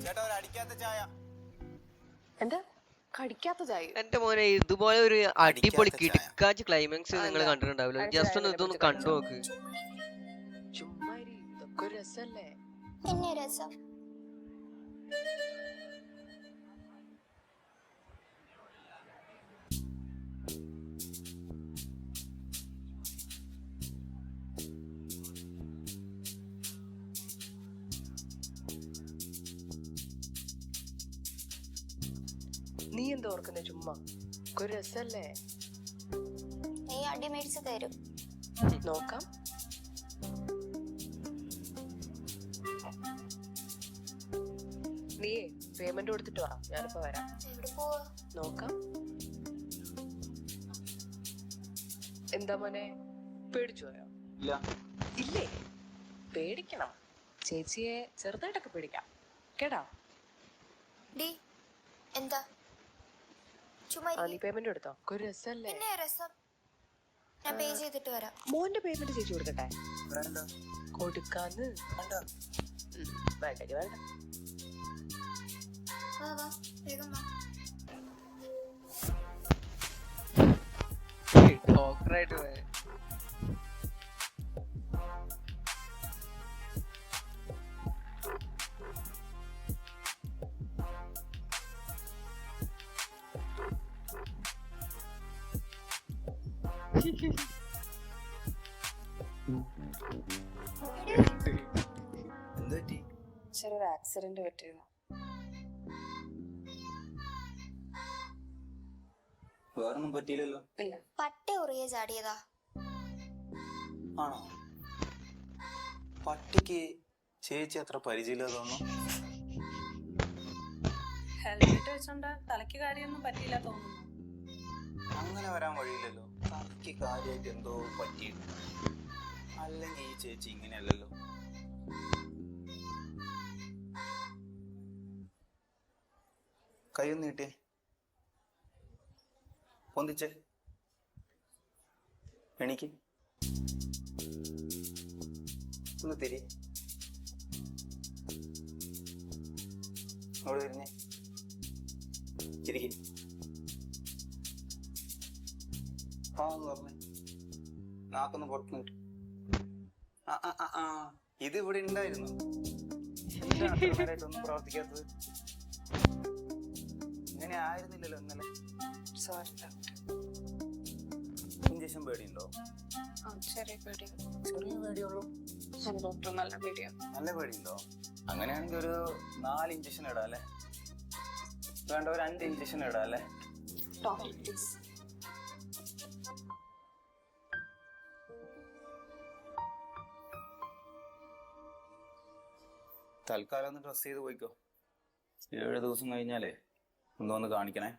ചേട്ടാ ഒരു അടിക്കാത്ത ചായ. എന്താ കടിക്കാത്ത ചായ? എന്റെ മോനെ ഇതുപോലെ ഒരു അടിപൊളി കിടുക്കാച്ച് ക്ലൈമാക്സ് നിങ്ങൾ കണ്ടിട്ടുണ്ടാവില്ല. ജസ്റ്റ് ഒന്ന് ഇതൊന്ന് കണ്ടു നോക്ക്. ചുമ്മാ ഇതൊക്കെ ഒരു രസല്ലേ? പിന്നെ രസം. നീ എന്താ ഓർക്കുന്നേ? ചുമ്മാ ഒരു രസല്ലേ? നീ അടി മേടിച്ച് തരും. നോക്കാം. നീ പേയ്മെന്റ് കൊടുത്തിട്ട് വാ, ഞാനിപ്പോ വരാം. എവിടെ പോവാ? നോക്കാം. എന്താ മോനെ, പേടിച്ചു പോയോ? ഇല്ലേ? പേടിക്കണം. ചേച്ചിയെ ചെറുതായിട്ടൊക്കെ പേടിക്കാം കേടാ. ഡി എന്താ? ചുമ്മാ നീ പേയ്മെന്റ് എടുത്തോ? ഒരു രസല്ലേ? പിന്നെ രസം. ഞാൻ പേ ചെയ്തിട്ട് വരാം. മോന്റെ പേയ്മെന്റ് ചേച്ചി കൊടുക്കട്ടെ? കൊടുക്കാന്ന് വേണ്ട വേണ്ട. വാ വാ വേഗം വാ. ഡോക്ടറായിട്ട് പോയ ചെറിയൊരു ആക്സിഡന്റ് പറ്റിയതാ. വേറൊന്നും പറ്റിയില്ലല്ലോ. ഇല്ല. പട്ടി ഉറിയെ ചാടിയതാ. ആണോ? പട്ടിക്ക് ചേച്ചി അത്ര പരിചയമില്ല തോന്നുന്നു. ഹെൽമെറ്റ് വെച്ചോണ്ട് തലയ്ക്ക് കാര്യമൊന്നും പറ്റിയില്ല തോന്നുന്നു. അങ്ങനെ വരാൻ വഴിയില്ലല്ലോ. തലയ്ക്ക് കാര്യമായിട്ട് എന്തോ പറ്റിയിട്ടുണ്ട്. അല്ലെങ്കിൽ ഈ ചേച്ചി ഇങ്ങനെയല്ലല്ലോ. കൈയൊന്ന് നീട്ടിയേ, പൊന്തിച്ചേ, എണീക്ക്, ഒന്ന് തിരി, അവിടെ തിരിഞ്ഞേ, ചിരിക്ക്, ആ ഒന്ന് പറഞ്ഞേ, നാക്കൊന്ന് പുറത്ത് നീട്ടി. ഇത് ഇവിടെ ഉണ്ടായിരുന്നു. ഒന്നും പ്രവർത്തിക്കാത്തത് ഇങ്ങനെ ആയിരുന്നില്ലല്ലോ ഇന്നലെ. ഇഞ്ചക്ഷൻ പേടിയുണ്ടോ? ചെറിയ പേടി. ചെറിയ പേടിയുള്ളൂ. നല്ല പേടിയാ. നല്ല പേടിയുണ്ടോ? അങ്ങനെയാണെങ്കിൽ ഒരു 4 ഇഞ്ചക്ഷൻ ഇടാം അല്ലേ? വേണ്ട, ഒരു 5 ഇഞ്ചക്ഷൻ ഇടാം അല്ലേ? തൽക്കാലം ഒന്ന് ഡ്രസ് ചെയ്ത് പോയിക്കോ. 7 ദിവസം കഴിഞ്ഞാലേ ഒന്ന് കാണിക്കണേ.